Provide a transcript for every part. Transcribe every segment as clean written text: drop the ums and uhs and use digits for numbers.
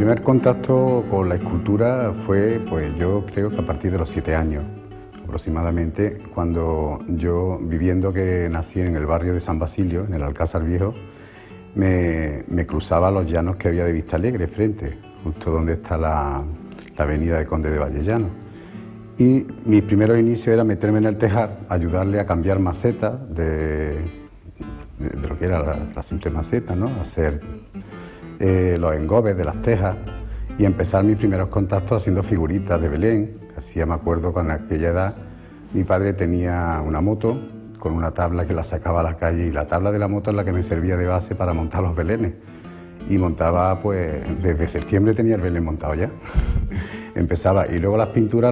primer contacto con la escultura fue, pues yo creo que a partir de los 7 años aproximadamente, cuando yo, viviendo que nací en el barrio de San Basilio, en el Alcázar Viejo, me cruzaba los llanos que había de Vistalegre frente, justo donde está la avenida de Conde de Vallellano. Y mi primer inicio era meterme en el tejar, ayudarle a cambiar macetas de lo que era la simple maceta, ¿no? Hacer los engobes de las tejas y empezar mis primeros contactos haciendo figuritas de Belén. Hacía, me acuerdo, con aquella edad mi padre tenía una moto con una tabla que la sacaba a la calle y la tabla de la moto es la que me servía de base para montar los belenes. Y montaba, pues, desde septiembre tenía el Belén montado ya. Empezaba, y luego las pinturas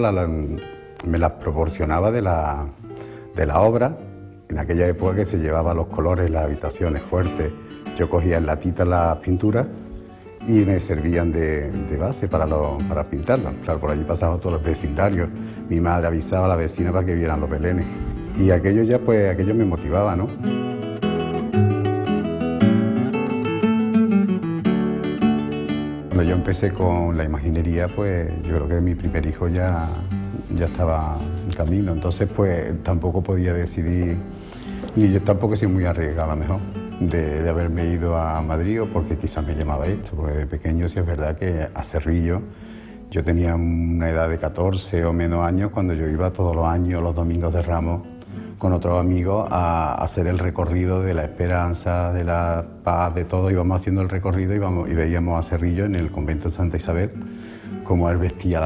me las proporcionaba de la obra, en aquella época que se llevaba los colores, las habitaciones fuertes. Yo cogía en latita las pinturas y me servían de base para pintarlas. Claro, por allí pasaban todos los vecindarios. Mi madre avisaba a la vecina para que vieran los belenes. Y aquello ya, pues, aquello me motivaba, ¿no? Cuando yo empecé con la imaginería, pues yo creo que mi primer hijo ya estaba en camino. Entonces, pues tampoco podía decidir, ni yo tampoco he sido muy arriesgado a lo mejor, de haberme ido a Madrid o porque quizás me llamaba esto. Porque de pequeño sí es verdad que a Cerrillo, yo tenía una edad de 14 o menos años cuando yo iba todos los años, los domingos de Ramos, con otros amigos a hacer el recorrido de la Esperanza, de la Paz, de todo. Íbamos haciendo el recorrido y veíamos a Cerrillo en el convento de Santa Isabel, cómo él vestía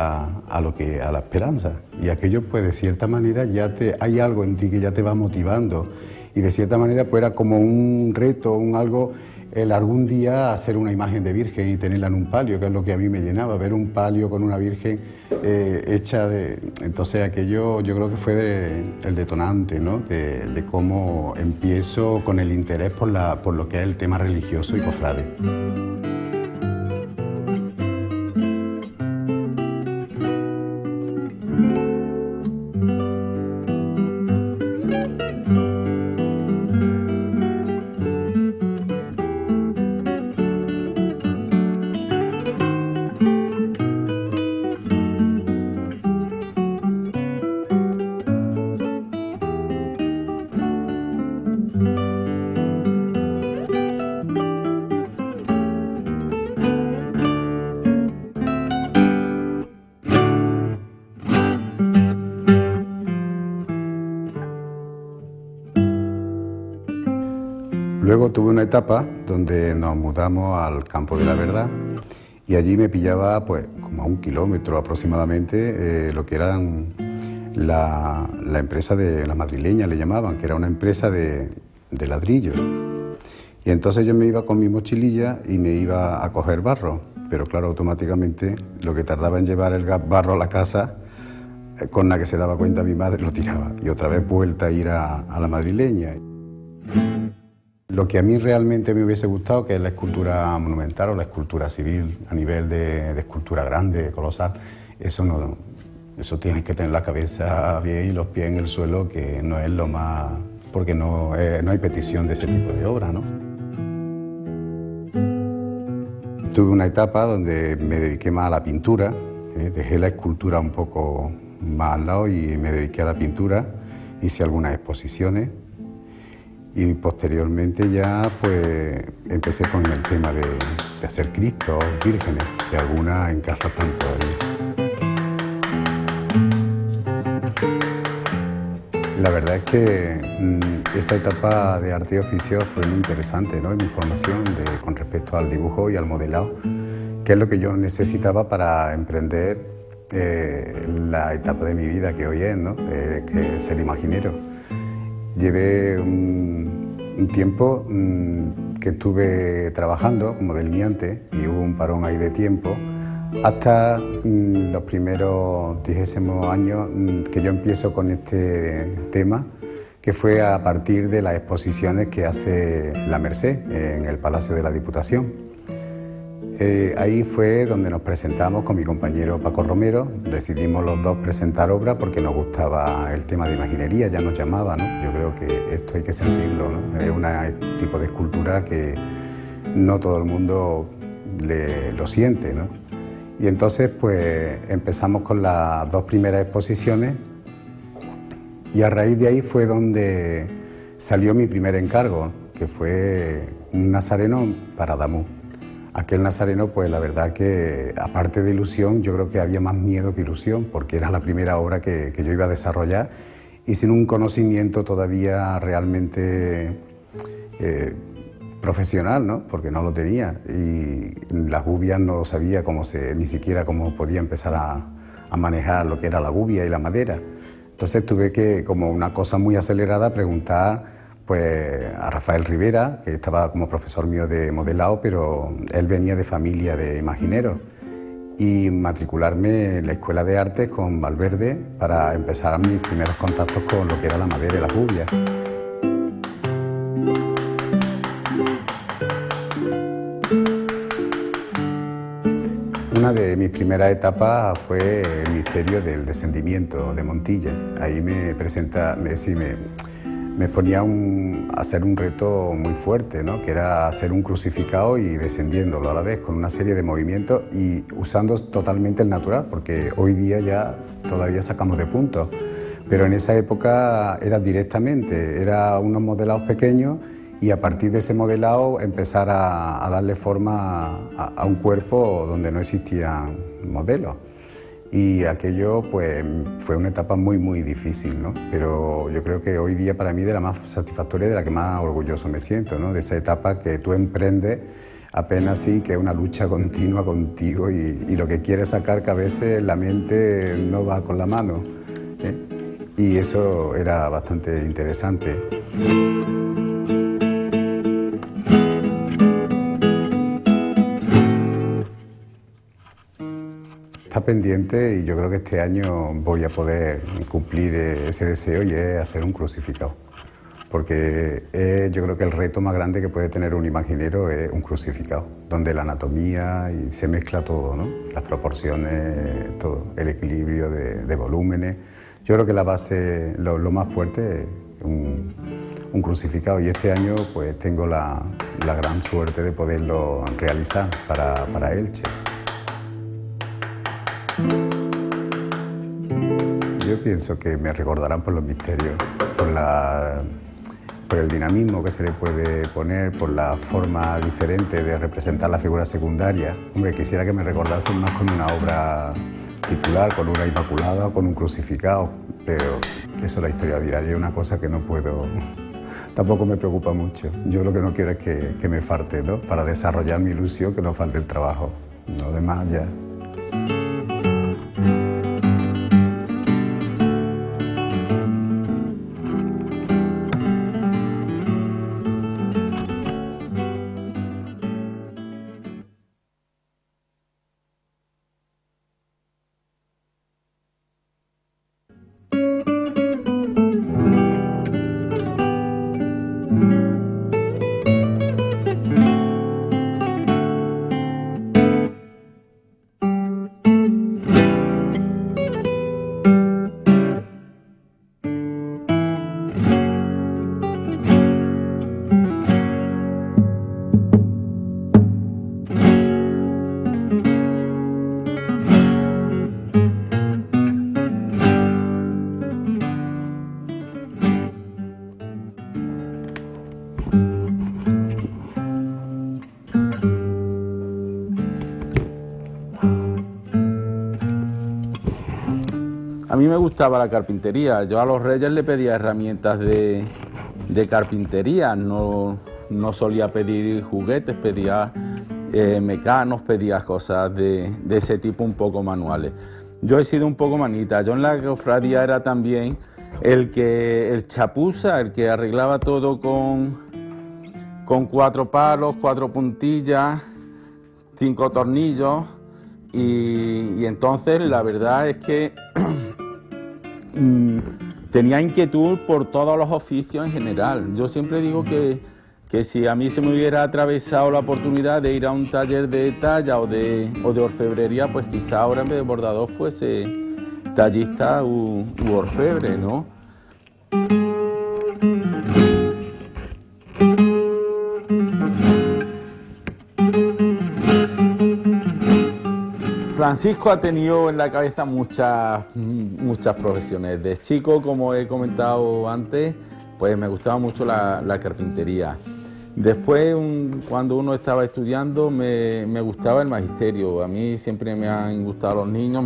a la Esperanza. Y aquello, pues, de cierta manera hay algo en ti que ya te va motivando. Y de cierta manera, pues, era como un reto, el algún día hacer una imagen de Virgen y tenerla en un palio, que es lo que a mí me llenaba, ver un palio con una Virgen hecha de... Entonces aquello yo creo que fue el detonante, ¿no? de cómo empiezo con el interés por lo que es el tema religioso y cofrade. Luego tuve una etapa donde nos mudamos al Campo de la Verdad y allí me pillaba, pues, como a 1 kilómetro aproximadamente, lo que eran la empresa de la madrileña, le llamaban, que era una empresa de ladrillos. Y entonces yo me iba con mi mochililla y me iba a coger barro, pero claro, automáticamente lo que tardaba en llevar el barro a la casa, con la que se daba cuenta mi madre, lo tiraba. Y otra vez vuelta a ir a la madrileña. Lo que a mí realmente me hubiese gustado, que es la escultura monumental o la escultura civil a nivel de escultura grande, colosal, eso tienes que tener la cabeza bien y los pies en el suelo, que no es lo más... porque no hay petición de ese tipo de obra, ¿no? Tuve una etapa donde me dediqué más a la pintura, dejé la escultura un poco más al lado y me dediqué a la pintura, hice algunas exposiciones. Y posteriormente ya, pues, empecé con el tema de hacer Cristos, vírgenes, que algunas en casa están todavía. La verdad es que esa etapa de arte y oficio fue muy interesante, ¿no? En mi formación con respecto al dibujo y al modelado, que es lo que yo necesitaba para emprender la etapa de mi vida que hoy es, ¿no? Que es ser imaginero. Llevé un tiempo que estuve trabajando como delineante y hubo un parón ahí de tiempo hasta los primeros 10 años que yo empiezo con este tema, que fue a partir de las exposiciones que hace la Merced en el Palacio de la Diputación. Ahí fue donde nos presentamos con mi compañero Paco Romero, decidimos los dos presentar obras porque nos gustaba el tema de imaginería, ya nos llamaba, ¿no? Yo creo que esto hay que sentirlo, ¿no? Es un tipo de escultura que no todo el mundo lo siente, ¿no? Y entonces pues empezamos con las 2 primeras exposiciones y a raíz de ahí fue donde salió mi primer encargo, que fue un nazareno para Adamuz. Aquel nazareno, pues la verdad que aparte de ilusión, yo creo que había más miedo que ilusión, porque era la primera obra que yo iba a desarrollar y sin un conocimiento todavía realmente profesional, ¿no? Porque no lo tenía y las gubias no sabía ni siquiera cómo podía empezar a manejar lo que era la gubia y la madera. Entonces tuve que, como una cosa muy acelerada, preguntar pues a Rafael Rivera, que estaba como profesor mío de modelado, pero él venía de familia de imagineros, y matricularme en la Escuela de Artes con Valverde para empezar mis primeros contactos con lo que era la madera y la gubia. Una de mis primeras etapas fue el misterio del descendimiento de Montilla. Ahí me ponía a hacer un reto muy fuerte, ¿no? Que era hacer un crucificado y descendiéndolo a la vez, con una serie de movimientos y usando totalmente el natural, porque hoy día ya todavía sacamos de puntos, pero en esa época era directamente, era unos modelados pequeños y a partir de ese modelado empezar a darle forma a un cuerpo donde no existían modelos. Y aquello pues fue una etapa muy difícil, ¿no? Pero yo creo que hoy día para mí de la más satisfactoria y de la que más orgulloso me siento, ¿no? De esa etapa que tú emprendes apenas sí, que es una lucha continua contigo y lo que quieres sacar que a veces la mente no va con la mano, ¿eh? Y eso era bastante interesante. Está pendiente y yo creo que este año voy a poder cumplir ese deseo y es hacer un crucificado. Porque yo creo que el reto más grande que puede tener un imaginero es un crucificado, donde la anatomía y se mezcla todo, ¿no? Las proporciones, todo, el equilibrio de volúmenes. Yo creo que la base, lo más fuerte es un crucificado y este año pues tengo la gran suerte de poderlo realizar para Elche. Yo pienso que me recordarán por los misterios, por el dinamismo que se le puede poner, por la forma diferente de representar la figura secundaria. Hombre, quisiera que me recordasen más con una obra titular, con una Inmaculada o con un crucificado, pero eso la historia dirá. Y es una cosa que no puedo, tampoco me preocupa mucho. Yo lo que no quiero es que me falte, ¿no? Para desarrollar mi ilusión, que no falte el trabajo. Lo demás ya. A mí me gustaba la carpintería. Yo a los Reyes le pedía herramientas de carpintería, no solía pedir juguetes, pedía mecanos, pedía cosas de ese tipo un poco manuales. Yo he sido un poco manita. Yo en la cofradía era también el chapuza, el que arreglaba todo con 4 palos, 4 puntillas, 5 tornillos y entonces la verdad es que tenía inquietud por todos los oficios en general. Yo siempre digo que si a mí se me hubiera atravesado la oportunidad de ir a un taller de talla o de orfebrería, pues quizá ahora en vez de bordador fuese tallista u orfebre, ¿no? Francisco ha tenido en la cabeza muchas profesiones. De chico, como he comentado antes, pues me gustaba mucho la carpintería. Después, cuando uno estaba estudiando, me gustaba el magisterio. A mí siempre me han gustado los niños.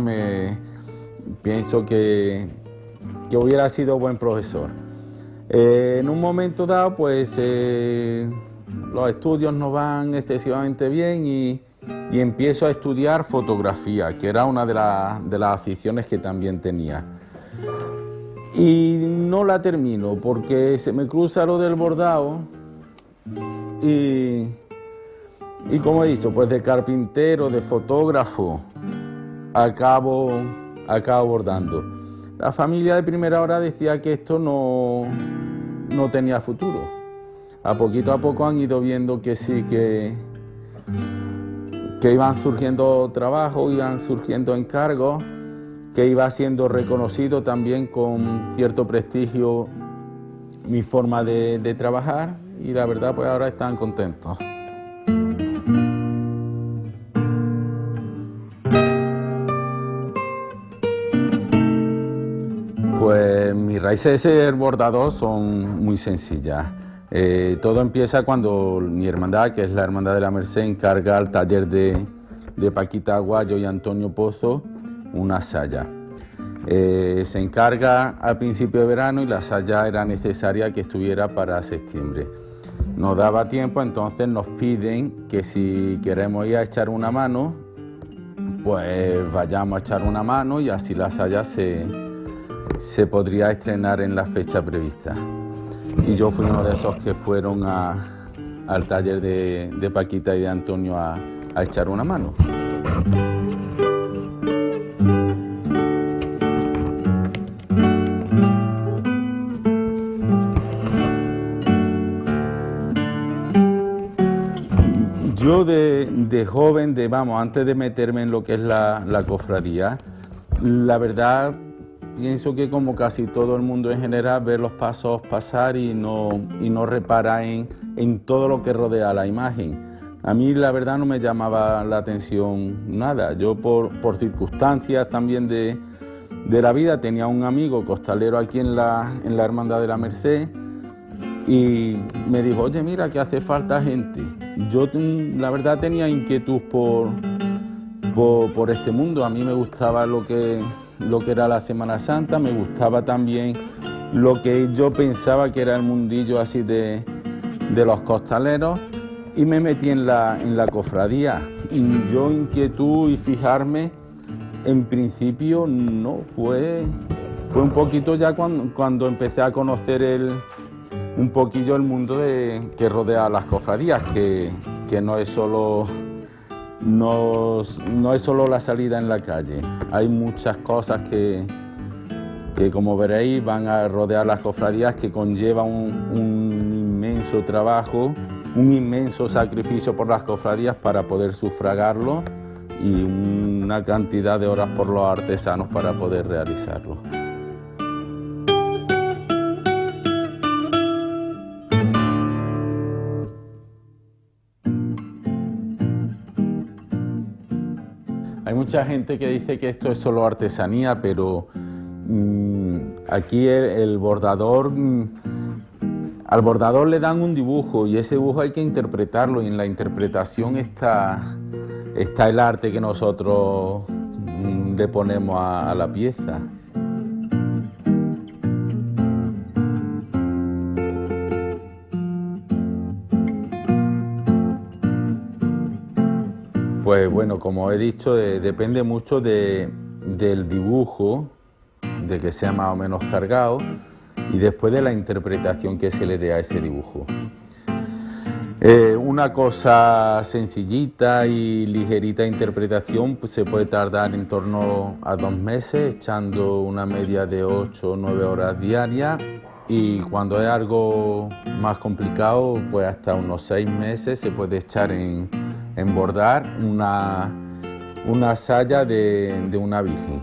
Pienso que hubiera sido buen profesor. En un momento dado, pues los estudios no van excesivamente bien y empiezo a estudiar fotografía, que era una de las aficiones que también tenía. Y no la termino porque se me cruza lo del bordado y como he dicho, pues de carpintero, de fotógrafo, acabo bordando. La familia de primera hora decía que esto no tenía futuro. A poco han ido viendo que sí, que iban surgiendo trabajos, iban surgiendo encargos, que iba siendo reconocido también con cierto prestigio mi forma de trabajar y la verdad pues ahora están contentos. Pues mis raíces de ser bordador son muy sencillas. Todo empieza cuando mi hermandad, que es la Hermandad de la Merced, encarga al taller de Paquita Aguayo y Antonio Pozo una saya. Se encarga al principio de verano y la saya era necesaria que estuviera para septiembre. Nos daba tiempo, entonces nos piden que si queremos ir a echar una mano, pues vayamos a echar una mano y así la saya se podría estrenar en la fecha prevista. Y yo fui uno de esos que fueron al taller de Paquita y de Antonio a echar una mano. Yo de joven, antes de meterme en lo que es la cofradía, la verdad pienso que como casi todo el mundo en general, ver los pasos pasar y no repara en todo lo que rodea la imagen. A mí la verdad no me llamaba la atención nada. Yo por circunstancias también de la vida tenía un amigo costalero aquí en la Hermandad de la Merced y me dijo, oye, mira que hace falta gente. Yo la verdad tenía inquietud por este mundo. A mí me gustaba lo que era la Semana Santa, me gustaba también lo que yo pensaba que era el mundillo así de los costaleros y me metí en la cofradía. Y yo inquietud y fijarme, en principio no, fue un poquito ya cuando empecé a conocer un poquillo el mundo que rodea las cofradías, que no es solo la salida en la calle. Hay muchas cosas que como veréis van a rodear las cofradías, que conllevan un inmenso trabajo, un inmenso sacrificio por las cofradías para poder sufragarlo y una cantidad de horas por los artesanos para poder realizarlo. Hay mucha gente que dice que esto es solo artesanía, pero aquí el bordador, al bordador le dan un dibujo y ese dibujo hay que interpretarlo y en la interpretación está el arte que nosotros le ponemos a la pieza. Pues bueno, como he dicho, depende mucho del dibujo, de que sea más o menos cargado, y después de la interpretación que se le dé a ese dibujo. Una cosa sencillita y ligerita de interpretación pues se puede tardar en torno a 2 meses, echando una media de 8 o 9 horas diarias, y cuando es algo más complicado, pues hasta unos 6 meses se puede echar en bordar una saya de una virgen.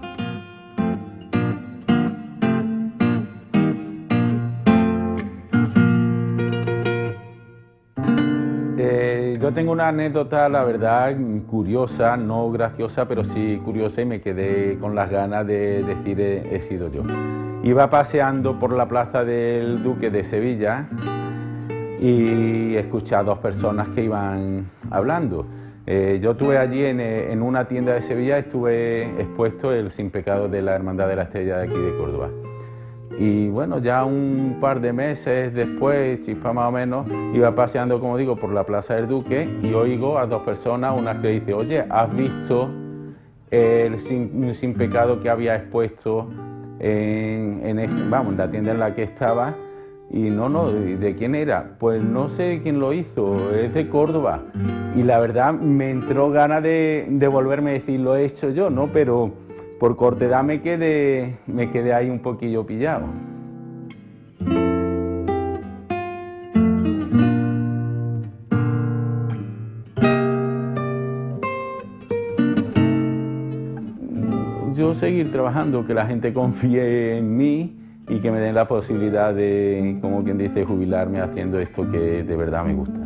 Yo tengo una anécdota, la verdad, curiosa, no graciosa, pero sí curiosa, y me quedé con las ganas de decir he sido yo. Iba paseando por la plaza del Duque de Sevilla y escuché a dos personas que iban hablando. Yo estuve allí en una tienda de Sevilla, estuve expuesto el Sin Pecado de la Hermandad de la Estrella de aquí de Córdoba. Y bueno, ya un par de meses después, chispa más o menos, iba paseando, como digo, por la Plaza del Duque y oigo a dos personas, una que dice: oye, ¿has visto el sin Pecado que había expuesto en la tienda en la que estaba? Y no, ¿de quién era? Pues no sé quién lo hizo, es de Córdoba. Y la verdad me entró ganas de volverme a decir, lo he hecho yo, ¿no? Pero por cortedad me quedé ahí un poquillo pillado. Yo seguir trabajando, que la gente confíe en mí y que me den la posibilidad de, como quien dice, jubilarme haciendo esto que de verdad me gusta.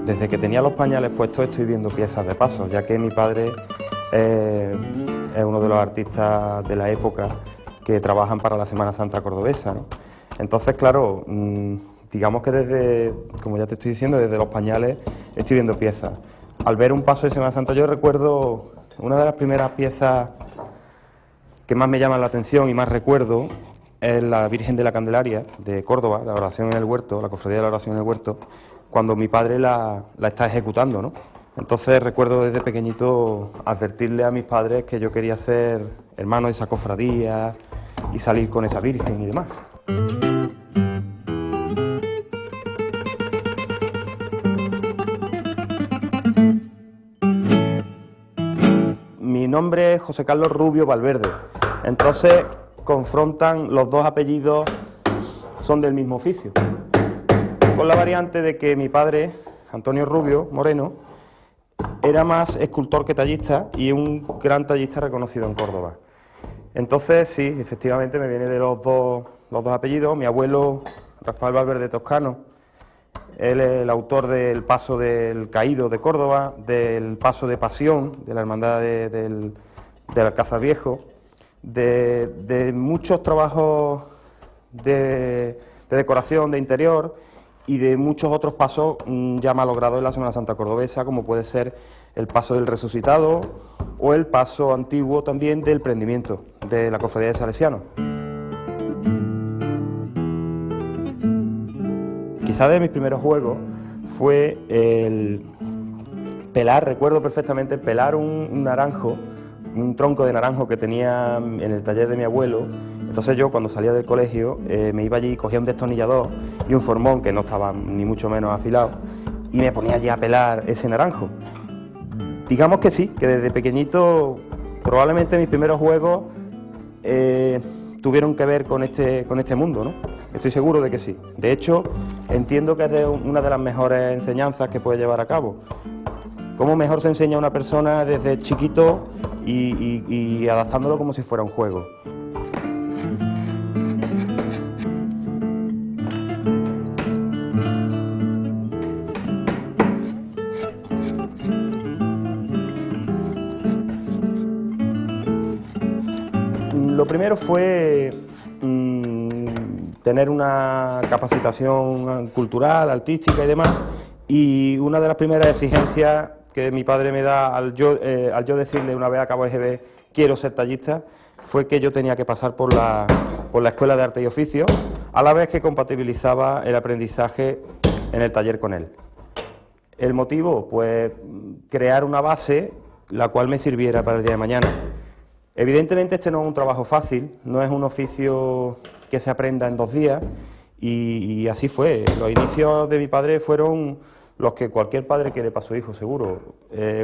Desde que tenía los pañales puestos estoy viendo piezas de paso, ya que mi padre es uno de los artistas de la época que trabajan para la Semana Santa cordobesa, ¿no? Entonces, claro, digamos que desde, como ya te estoy diciendo, desde los pañales estoy viendo piezas. Al ver un paso de Semana Santa yo recuerdo una de las primeras piezas que más me llaman la atención y más recuerdo es la Virgen de la Candelaria de Córdoba, la oración en el huerto, la cofradía de la oración en el huerto, cuando mi padre la está ejecutando, ¿no? Entonces recuerdo desde pequeñito advertirle a mis padres que yo quería ser hermano de esa cofradía y salir con esa Virgen y demás. Mi nombre es José Carlos Rubio Valverde, entonces confrontan los dos apellidos, son del mismo oficio, con la variante de que mi padre, Antonio Rubio Moreno, era más escultor que tallista y un gran tallista reconocido en Córdoba. Entonces, sí, efectivamente me viene de los dos apellidos. Mi abuelo, Rafael Valverde Toscano, él es el autor del Paso del Caído de Córdoba, del Paso de Pasión de la Hermandad del Alcázar Viejo, de muchos trabajos de decoración de interior y de muchos otros pasos ya malogrados en la Semana Santa cordobesa, como puede ser el Paso del Resucitado o el paso antiguo también del Prendimiento de la Cofradía de Salesianos. Quizás de mis primeros juegos fue el pelar, recuerdo perfectamente, pelar un naranjo, un tronco de naranjo que tenía en el taller de mi abuelo. Entonces yo, cuando salía del colegio, me iba allí, cogía un destornillador y un formón que no estaba ni mucho menos afilado, y me ponía allí a pelar ese naranjo. Digamos que sí, que desde pequeñito probablemente mis primeros juegos tuvieron que ver con este mundo, ¿no? Estoy seguro de que sí. De hecho, entiendo que es una de las mejores enseñanzas que puede llevar a cabo. Cómo mejor se enseña a una persona desde chiquito y adaptándolo como si fuera un juego. Lo primero fue tener una capacitación cultural, artística y demás, y una de las primeras exigencias que mi padre me da al yo decirle una vez acabo EGB quiero ser tallista, fue que yo tenía que pasar por la Escuela de Arte y Oficio, a la vez que compatibilizaba el aprendizaje en el taller con él. El motivo, pues crear una base la cual me sirviera para el día de mañana. Evidentemente este no es un trabajo fácil, no es un oficio que se aprenda en 2 días y así fue. Los inicios de mi padre fueron los que cualquier padre quiere para su hijo, seguro.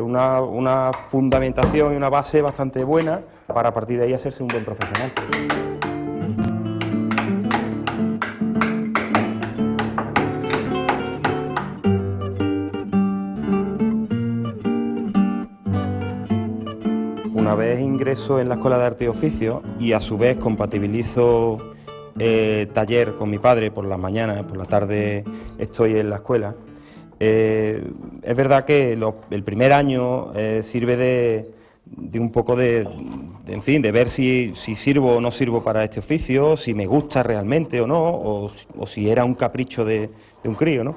Una fundamentación y una base bastante buena para a partir de ahí hacerse un buen profesional. Una vez ingreso en la Escuela de Arte y Oficio y a su vez compatibilizo taller con mi padre por las mañanas, por la tarde estoy en la escuela, es verdad que el primer año sirve de un poco en fin, de ver si sirvo o no sirvo para este oficio, si me gusta realmente o no, o si era un capricho de un crío, ¿no?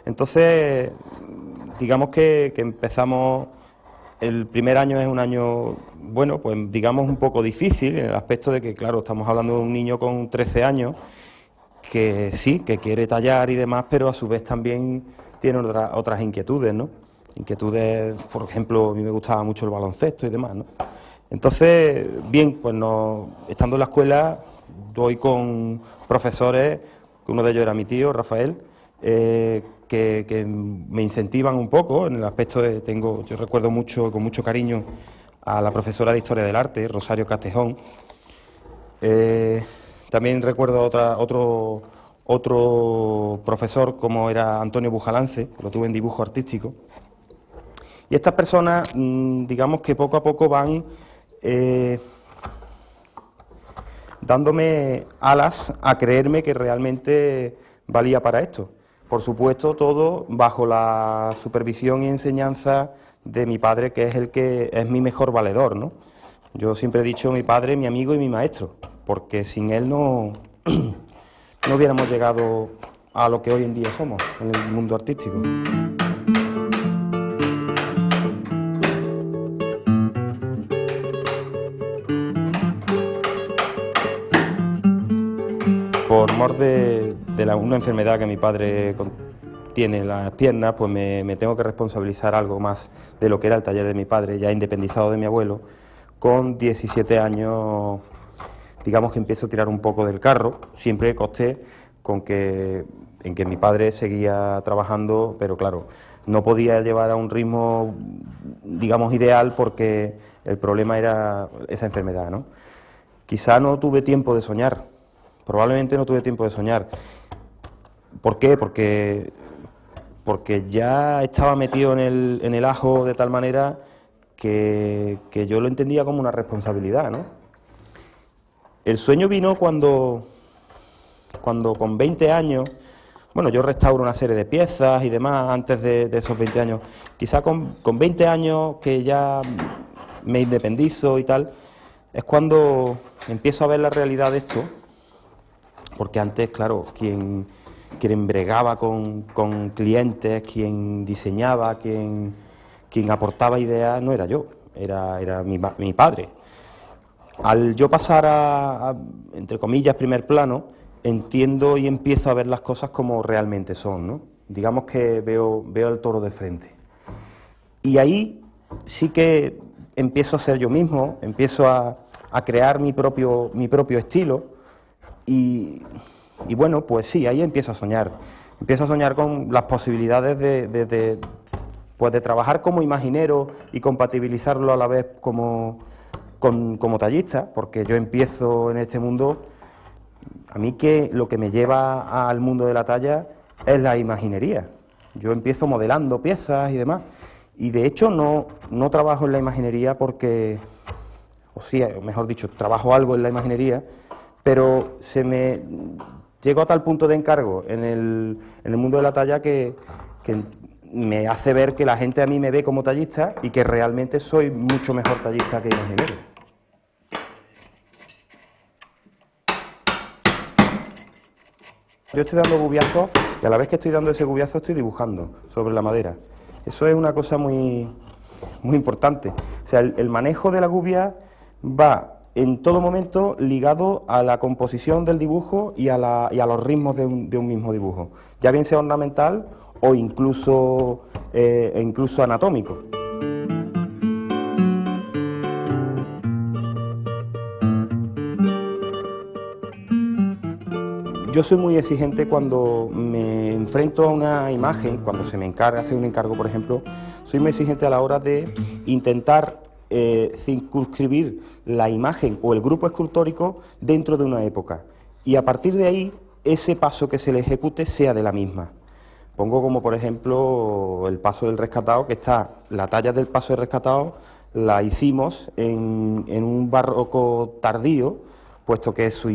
Entonces, digamos que empezamos. El primer año es un año, bueno, pues digamos un poco difícil, en el aspecto de que, claro, estamos hablando de un niño con 13 años, que sí, que quiere tallar y demás, pero a su vez también tiene otras inquietudes, ¿no? Inquietudes, por ejemplo, a mí me gustaba mucho el baloncesto y demás, ¿no? Entonces, bien, pues estando en la escuela, doy con profesores, que uno de ellos era mi tío, Rafael, que me incentivan un poco en el aspecto de yo recuerdo mucho, con mucho cariño, a la profesora de Historia del Arte, Rosario Castejón. También recuerdo otro profesor como era Antonio Bujalance, lo tuve en dibujo artístico. Y estas personas, digamos que poco a poco van dándome alas a creerme que realmente valía para esto. Por supuesto, todo bajo la supervisión y enseñanza de mi padre, que es mi mejor valedor, ¿no? Yo siempre he dicho mi padre, mi amigo y mi maestro, porque sin él no hubiéramos llegado a lo que hoy en día somos en el mundo artístico. Por mor de una enfermedad que mi padre tiene en las piernas, pues me tengo que responsabilizar algo más de lo que era el taller de mi padre, ya independizado de mi abuelo. Con 17 años, digamos que empiezo a tirar un poco del carro, siempre costé en que mi padre seguía trabajando, pero claro, no podía llevar a un ritmo, digamos, ideal porque el problema era esa enfermedad, ¿no? Quizá no tuve tiempo de soñar. Probablemente no tuve tiempo de soñar. ¿Por qué? Porque ya estaba metido en el ajo de tal manera que yo lo entendía como una responsabilidad, ¿no? El sueño vino cuando con 20 años, bueno, yo restauro una serie de piezas y demás antes de esos 20 años. Quizá con 20 años que ya me independizo y tal, es cuando empiezo a ver la realidad de esto. Porque antes, claro, quien bregaba con clientes, quien diseñaba, quien aportaba ideas, no era yo, era mi padre. Al yo pasar a, entre comillas, primer plano, entiendo y empiezo a ver las cosas como realmente son, ¿no? Digamos que veo el toro de frente. Y ahí sí que empiezo a ser yo mismo, empiezo a crear mi propio estilo. Y bueno, pues sí, ahí empiezo a soñar. empiezo a soñar con las posibilidades pues de trabajar como imaginero y compatibilizarlo a la vez como tallista, porque yo empiezo en este mundo, a mí que lo que me lleva al mundo de la talla es la imaginería. Yo empiezo modelando piezas y demás, y de hecho no trabajo en la imaginería porque, o sí, mejor dicho, trabajo algo en la imaginería, pero llego a tal punto de encargo en el mundo de la talla que me hace ver que la gente a mí me ve como tallista y que realmente soy mucho mejor tallista que imaginero. Yo estoy dando gubiazos y a la vez que estoy dando ese gubiazo estoy dibujando sobre la madera. Eso es una cosa muy importante. O sea, el manejo de la gubia va en todo momento ligado a la composición del dibujo y a los ritmos de un mismo dibujo, ya bien sea ornamental o incluso anatómico. Yo soy muy exigente cuando me enfrento a una imagen, cuando se me encarga hacer un encargo, por ejemplo, soy muy exigente a la hora de intentar circunscribir la imagen o el grupo escultórico dentro de una época y a partir de ahí ese paso que se le ejecute sea de la misma. Pongo como por ejemplo el paso del rescatado, que está, la talla del paso del rescatado la hicimos en un barroco tardío, puesto que esa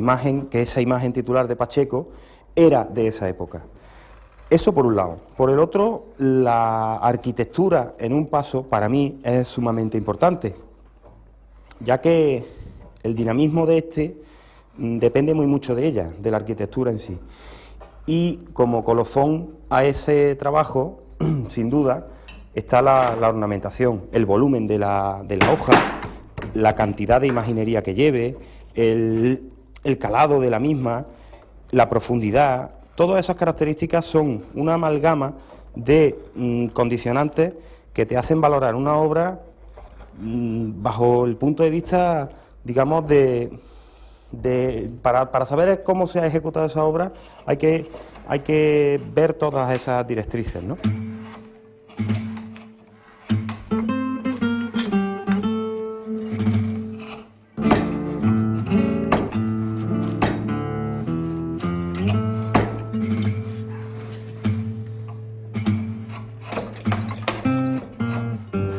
imagen titular de Pacheco era de esa época. Eso por un lado. Por el otro, la arquitectura en un paso para mí es sumamente importante, ya que el dinamismo de depende muy mucho de ella, de la arquitectura en sí. Y como colofón a ese trabajo, sin duda, está la ornamentación, el volumen de la hoja, la cantidad de imaginería que lleve, el calado de la misma, la profundidad. Todas esas características son una amalgama de condicionantes que te hacen valorar una obra bajo el punto de vista, digamos, para saber cómo se ha ejecutado esa obra hay que ver todas esas directrices, ¿no?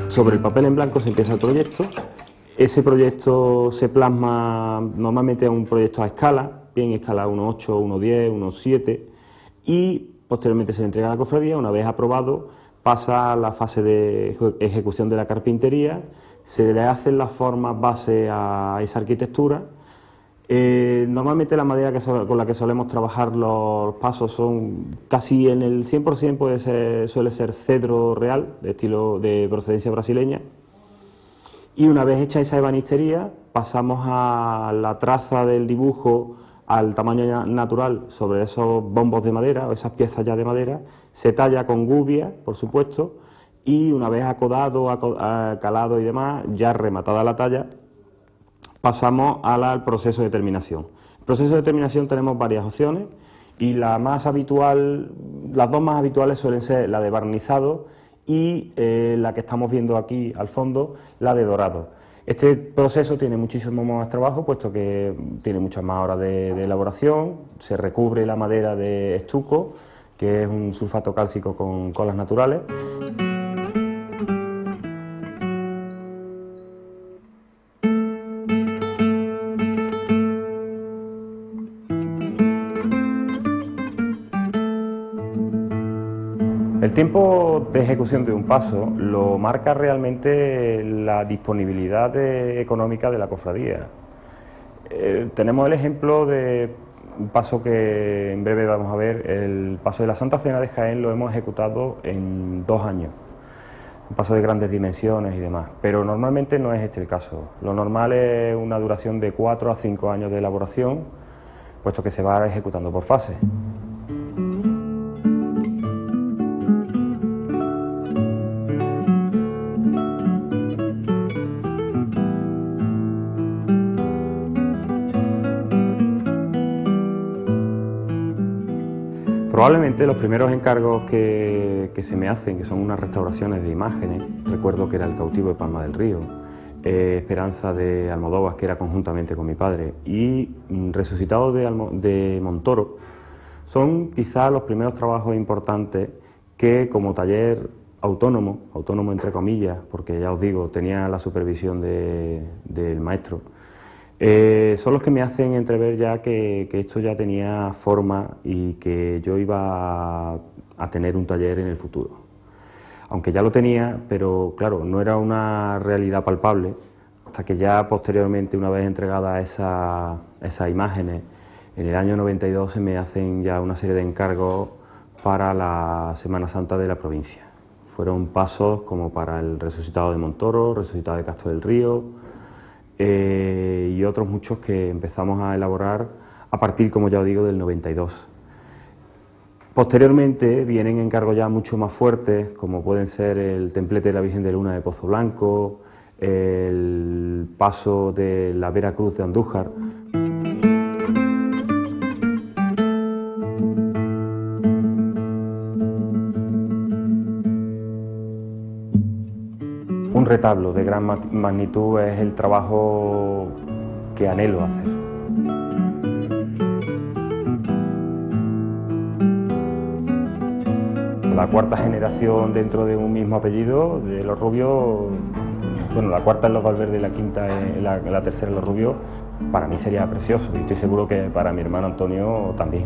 Sobre el papel en blanco se empieza el proyecto. Ese proyecto se plasma normalmente en un proyecto a escala, bien escala 1.8, 1.10, 1.7, y posteriormente se le entrega a la cofradía. Una vez aprobado, pasa a la fase de ejecución de la carpintería, se le hacen las formas base a esa arquitectura. Normalmente la madera con la que solemos trabajar los pasos son casi en el 100% suele ser cedro real, de procedencia brasileña. Y una vez hecha esa ebanistería, pasamos a la traza del dibujo al tamaño natural sobre esos bombos de madera o esas piezas ya de madera, se talla con gubia, por supuesto, y una vez acodado, calado y demás, ya rematada la talla, pasamos al proceso de terminación. El proceso de terminación tenemos varias opciones y las dos más habituales suelen ser la de barnizado y la que estamos viendo aquí al fondo, la de dorado. Este proceso tiene muchísimo más trabajo, puesto que tiene muchas más horas de elaboración, se recubre la madera de estuco, que es un sulfato cálcico con colas naturales. El tiempo de ejecución de un paso lo marca realmente la disponibilidad económica de la cofradía. Tenemos el ejemplo de un paso que en breve vamos a ver, el paso de la Santa Cena de Jaén lo hemos ejecutado en 2 años, un paso de grandes dimensiones y demás, pero normalmente no es este el caso. Lo normal es una duración de 4 a 5 años de elaboración, puesto que se va ejecutando por fases. Probablemente los primeros encargos que se me hacen, que son unas restauraciones de imágenes, recuerdo que era El cautivo de Palma del Río, Esperanza de Almodóvar, que era conjuntamente con mi padre, y Resucitado de Montoro, son quizás los primeros trabajos importantes que como taller autónomo entre comillas, porque ya os digo, tenía la supervisión del maestro, son los que me hacen entrever ya que esto ya tenía forma y que yo iba a tener un taller en el futuro. Aunque ya lo tenía, pero claro, no era una realidad palpable, hasta que ya posteriormente, una vez entregadas esas imágenes, en el año 92 se me hacen ya una serie de encargos para la Semana Santa de la provincia. Fueron pasos como para el Resucitado de Montoro, Resucitado de Castro del Río, y otros muchos que empezamos a elaborar a partir, como ya os digo, del 92. Posteriormente vienen encargos ya mucho más fuertes, como pueden ser el templete de la Virgen de Luna de Pozo Blanco, el paso de la Vera Cruz de Andújar. Un retablo de gran magnitud es el trabajo que anhelo hacer. La cuarta generación dentro de un mismo apellido, de los Rubios, bueno, la cuarta es los Valverde y la quinta la tercera es los Rubios, para mí sería precioso y estoy seguro que para mi hermano Antonio también.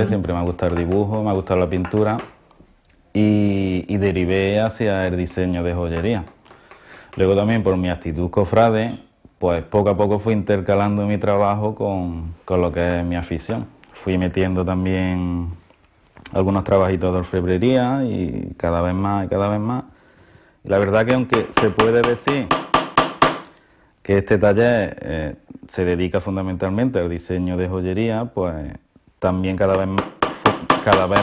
Siempre me ha gustado el dibujo, me ha gustado la pintura y derivé hacia el diseño de joyería. Luego también por mi actitud cofrade, pues poco a poco fui intercalando mi trabajo con lo que es mi afición. Fui metiendo también algunos trabajitos de orfebrería y cada vez más y cada vez más. Y la verdad que aunque se puede decir que este taller se dedica fundamentalmente al diseño de joyería, pues también cada vez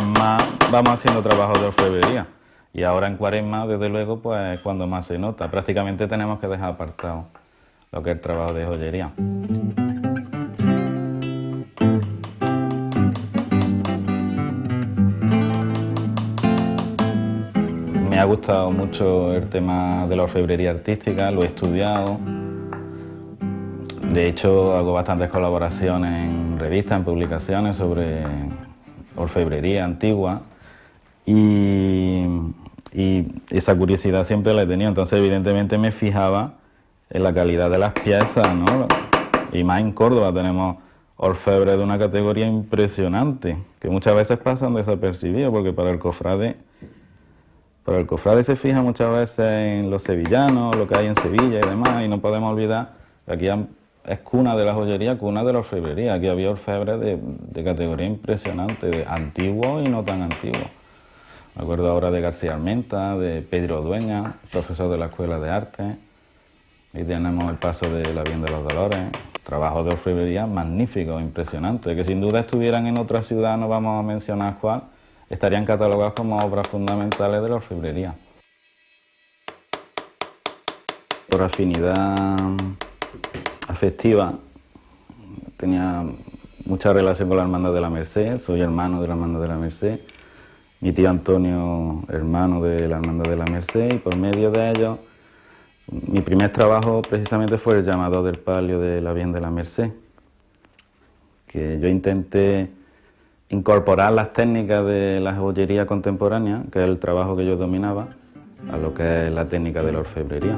más vamos haciendo trabajo de orfebrería. Y ahora en Cuaresma, desde luego, pues cuando más se nota. Prácticamente tenemos que dejar apartado lo que es el trabajo de joyería. Me ha gustado mucho el tema de la orfebrería artística, lo he estudiado. De hecho, hago bastantes colaboraciones en revistas, en publicaciones sobre orfebrería antigua y esa curiosidad siempre la he tenido. Entonces, evidentemente, me fijaba en la calidad de las piezas, ¿no? Y más en Córdoba tenemos orfebres de una categoría impresionante, que muchas veces pasan desapercibidos, porque para el cofrade se fija muchas veces en los sevillanos, lo que hay en Sevilla y demás, y no podemos olvidar que aquí es cuna de la joyería, cuna de la orfebrería. Aquí había orfebres de categoría impresionante, de antiguos y no tan antiguos. Me acuerdo ahora de García Armenta, de Pedro Dueña, profesor de la Escuela de Arte. Y tenemos el paso de la Virgen de los Dolores, trabajos de orfebrería magníficos, impresionantes, que sin duda estuvieran en otra ciudad, no vamos a mencionar cuál, estarían catalogados como obras fundamentales de la orfebrería. Por afinidad afectiva, tenía mucha relación con la Hermandad de la Merced, soy hermano de la Hermandad de la Merced, mi tío Antonio, hermano de la Hermandad de la Merced, y por medio de ellos, mi primer trabajo precisamente fue el llamado del palio de la Virgen de la Merced, que yo intenté incorporar las técnicas de la joyería contemporánea, que es el trabajo que yo dominaba, a lo que es la técnica de la orfebrería.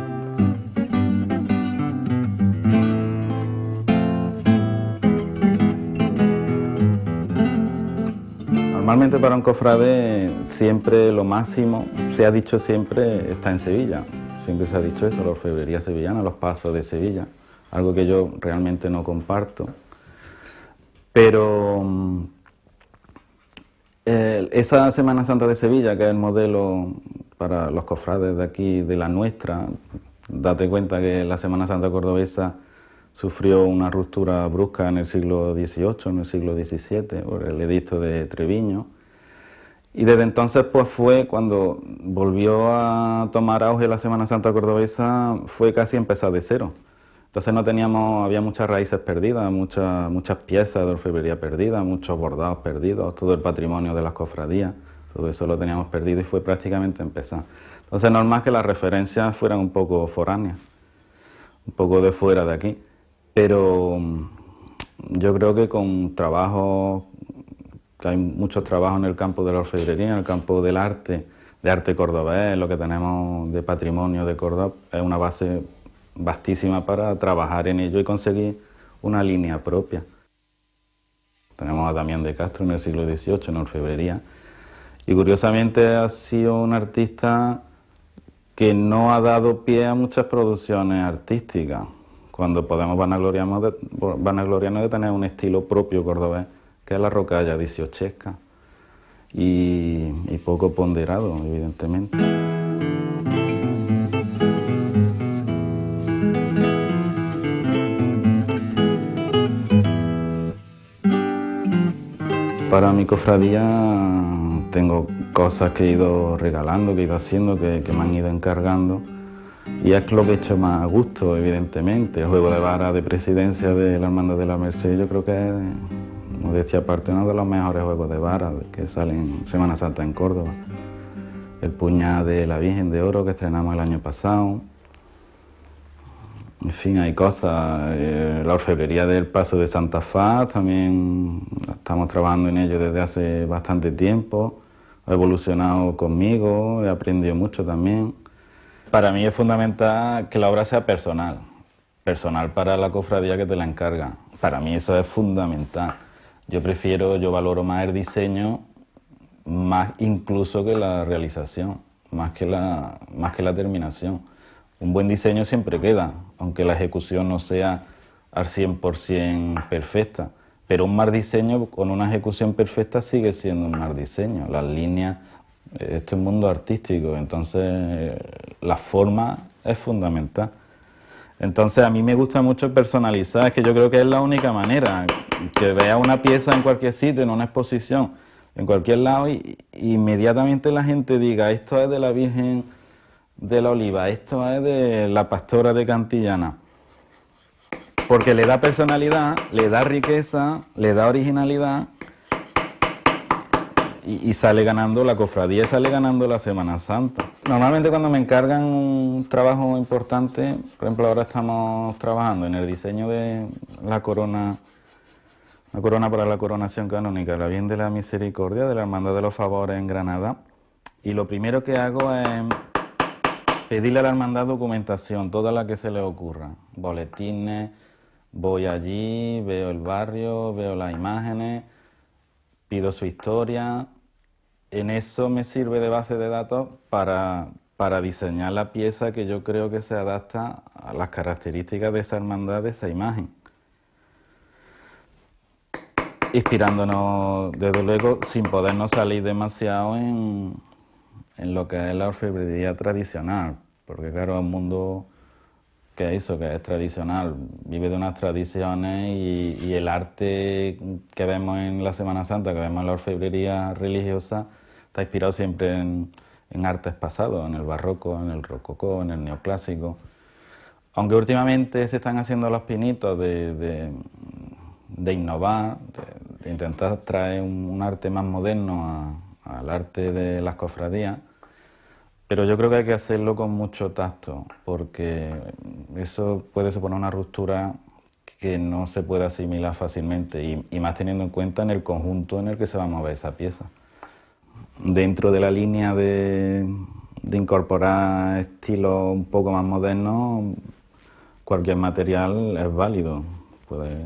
Normalmente para un cofrade siempre lo máximo, se ha dicho siempre, está en Sevilla. Siempre se ha dicho eso, la orfebrería sevillana, los pasos de Sevilla, algo que yo realmente no comparto. Pero esa Semana Santa de Sevilla, que es el modelo para los cofrades de aquí, de la nuestra, date cuenta que la Semana Santa cordobesa sufrió una ruptura brusca en el siglo XVIII, en el siglo XVII, por el edicto de Treviño. Y desde entonces pues fue cuando volvió a tomar auge la Semana Santa cordobesa, fue casi empezar de cero. Entonces había muchas raíces perdidas, muchas piezas de orfebrería perdidas, muchos bordados perdidos, todo el patrimonio de las cofradías, todo eso lo teníamos perdido y fue prácticamente empezar. Entonces normal que las referencias fueran un poco foráneas, un poco de fuera de aquí, pero yo creo que con trabajo, que hay muchos trabajos en el campo de la orfebrería, en el campo del arte, de arte cordobés, lo que tenemos de patrimonio de Córdoba, es una base vastísima para trabajar en ello y conseguir una línea propia. Tenemos a Damián de Castro en el siglo XVIII en orfebrería y curiosamente ha sido un artista que no ha dado pie a muchas producciones artísticas, cuando podemos vanagloriarnos de tener un estilo propio cordobés, que es la rocalla dieciochesca y poco ponderado, evidentemente. Para mi cofradía tengo cosas que he ido regalando, que he ido haciendo, que me han ido encargando, y es lo que he hecho más a gusto, evidentemente. El juego de vara de presidencia de la Hermandad de la Merced, yo creo que es, como decía aparte, uno de los mejores juegos de vara que salen en Semana Santa en Córdoba. El puñal de la Virgen de Oro que estrenamos el año pasado. En fin, hay cosas. La orfebrería del Paso de Santa Faz también estamos trabajando en ello desde hace bastante tiempo. Ha evolucionado conmigo, he aprendido mucho también. Para mí es fundamental que la obra sea personal para la cofradía que te la encarga. Para mí eso es fundamental. Yo valoro más el diseño, más incluso que la realización, más que la terminación. Un buen diseño siempre queda, aunque la ejecución no sea al 100% perfecta, pero un mal diseño con una ejecución perfecta sigue siendo un mal diseño. Las líneas, esto es un mundo artístico, entonces la forma es fundamental. Entonces a mí me gusta mucho personalizar, es que yo creo que es la única manera, que vea una pieza en cualquier sitio, en una exposición, en cualquier lado, y inmediatamente la gente diga, esto es de la Virgen de la Oliva, esto es de la Pastora de Cantillana, porque le da personalidad, le da riqueza, le da originalidad y sale ganando la cofradía, sale ganando la Semana Santa. Normalmente cuando me encargan un trabajo importante, por ejemplo ahora estamos trabajando en el diseño de la corona para la coronación canónica de la Virgen de la Misericordia de la Hermandad de los Favores en Granada, y lo primero que hago es pedirle a la hermandad documentación, toda la que se le ocurra, boletines, voy allí, veo el barrio, veo las imágenes, pido su historia. En eso me sirve de base de datos para diseñar la pieza que yo creo que se adapta a las características de esa hermandad, de esa imagen. Inspirándonos, desde luego, sin podernos salir demasiado en lo que es la orfebrería tradicional, porque claro, es un mundo que es tradicional, vive de unas tradiciones y el arte que vemos en la Semana Santa, que vemos en la orfebrería religiosa, está inspirado siempre en artes pasados, en el barroco, en el rococó, en el neoclásico. Aunque últimamente se están haciendo los pinitos de innovar, de intentar traer un arte más moderno al arte de las cofradías, pero yo creo que hay que hacerlo con mucho tacto, porque eso puede suponer una ruptura que no se puede asimilar fácilmente, y más teniendo en cuenta en el conjunto en el que se va a mover esa pieza. Dentro de la línea de incorporar estilos un poco más modernos, cualquier material es válido. Puede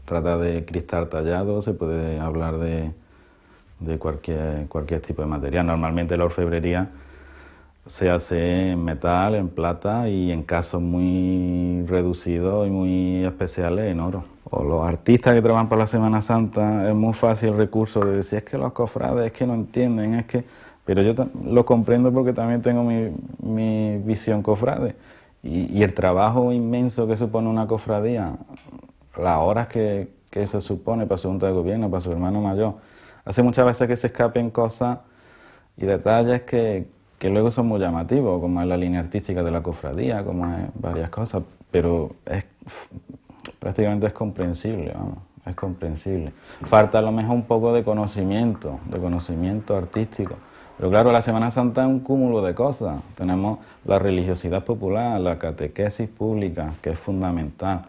tratar de cristal tallado, se puede hablar de cualquier tipo de material. Normalmente la orfebrería se hace en metal, en plata y en casos muy reducidos y muy especiales en oro. O los artistas que trabajan para la Semana Santa, es muy fácil el recurso de decir es que los cofrades, es que no entienden, es que... Pero yo lo comprendo porque también tengo mi visión cofrade. Y el trabajo inmenso que supone una cofradía, las horas que eso supone para su junta de gobierno, para su hermano mayor, hace muchas veces que se escapen cosas y detalles que luego son muy llamativos, como es la línea artística de la cofradía, como es varias cosas, pero prácticamente es comprensible, vamos, es comprensible. Falta a lo mejor un poco de conocimiento artístico. Pero claro, la Semana Santa es un cúmulo de cosas. Tenemos la religiosidad popular, la catequesis pública, que es fundamental,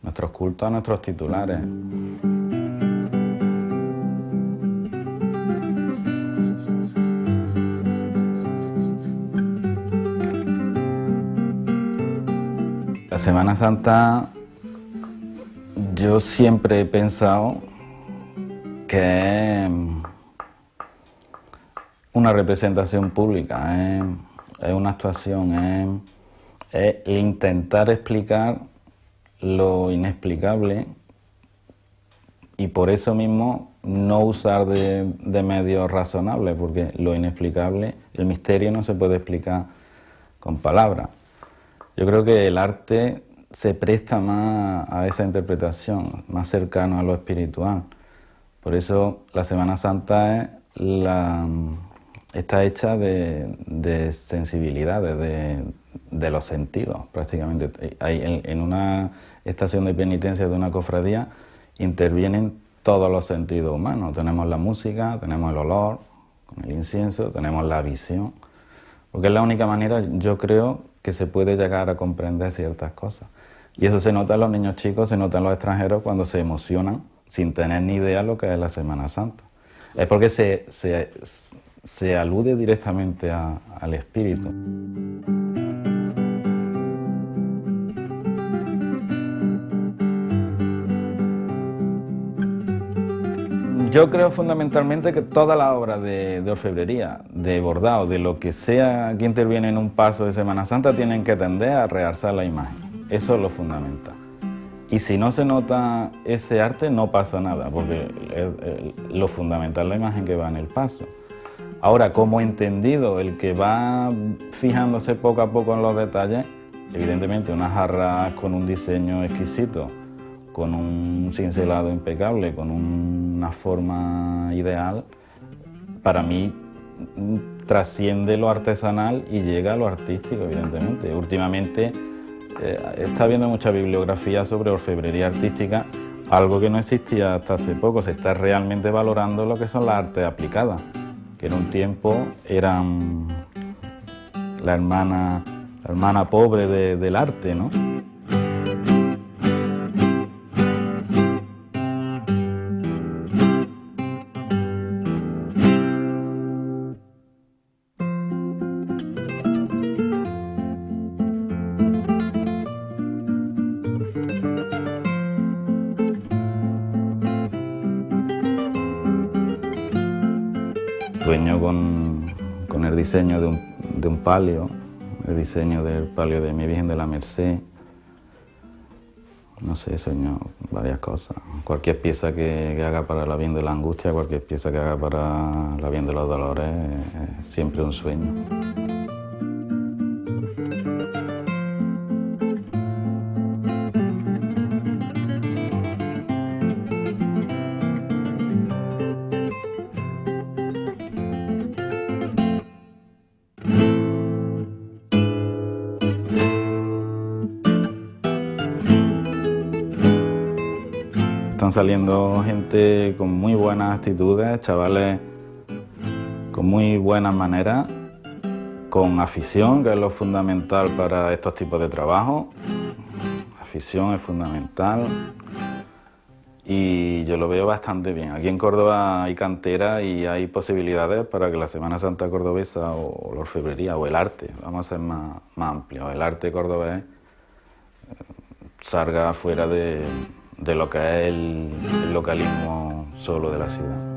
nuestros cultos a nuestros titulares. La Semana Santa, yo siempre he pensado que es una representación pública, es una actuación, es el intentar explicar lo inexplicable y por eso mismo no usar de medios razonables, porque lo inexplicable, el misterio no se puede explicar con palabras. Yo creo que el arte se presta más a esa interpretación, más cercano a lo espiritual. Por eso la Semana Santa está hecha de sensibilidades, de los sentidos prácticamente. En una estación de penitencia de una cofradía intervienen todos los sentidos humanos. Tenemos la música, tenemos el olor, con el incienso, tenemos la visión, porque es la única manera, yo creo, que se puede llegar a comprender ciertas cosas. Y eso se nota en los niños chicos, se nota en los extranjeros cuando se emocionan sin tener ni idea lo que es la Semana Santa. Es porque se alude directamente al espíritu. Yo creo fundamentalmente que toda la obra de orfebrería, de bordado, de lo que sea que interviene en un paso de Semana Santa, tienen que tender a realzar la imagen. Eso es lo fundamental. Y si no se nota ese arte, no pasa nada, porque lo fundamental es la imagen que va en el paso. Ahora, como entendido, el que va fijándose poco a poco en los detalles, evidentemente unas jarras con un diseño exquisito, con un cincelado impecable, con una forma ideal, para mí trasciende lo artesanal y llega a lo artístico, evidentemente. Últimamente está habiendo mucha bibliografía sobre orfebrería artística, algo que no existía hasta hace poco. Se está realmente valorando lo que son las artes aplicadas, que en un tiempo eran la hermana pobre del arte, ¿no? Sueño con el diseño de un palio, el diseño del palio de mi Virgen de la Merced. No sé, sueño varias cosas. Cualquier pieza que haga para la Virgen de la Angustia, cualquier pieza que haga para la Virgen de los Dolores, es siempre un sueño. Están saliendo gente con muy buenas actitudes, chavales con muy buenas maneras, con afición, que es lo fundamental para estos tipos de trabajo. Afición es fundamental y yo lo veo bastante bien. Aquí en Córdoba hay cantera y hay posibilidades para que la Semana Santa cordobesa o la orfebrería o el arte, vamos a ser más amplios, el arte cordobés salga fuera de lo que es el localismo solo de la ciudad.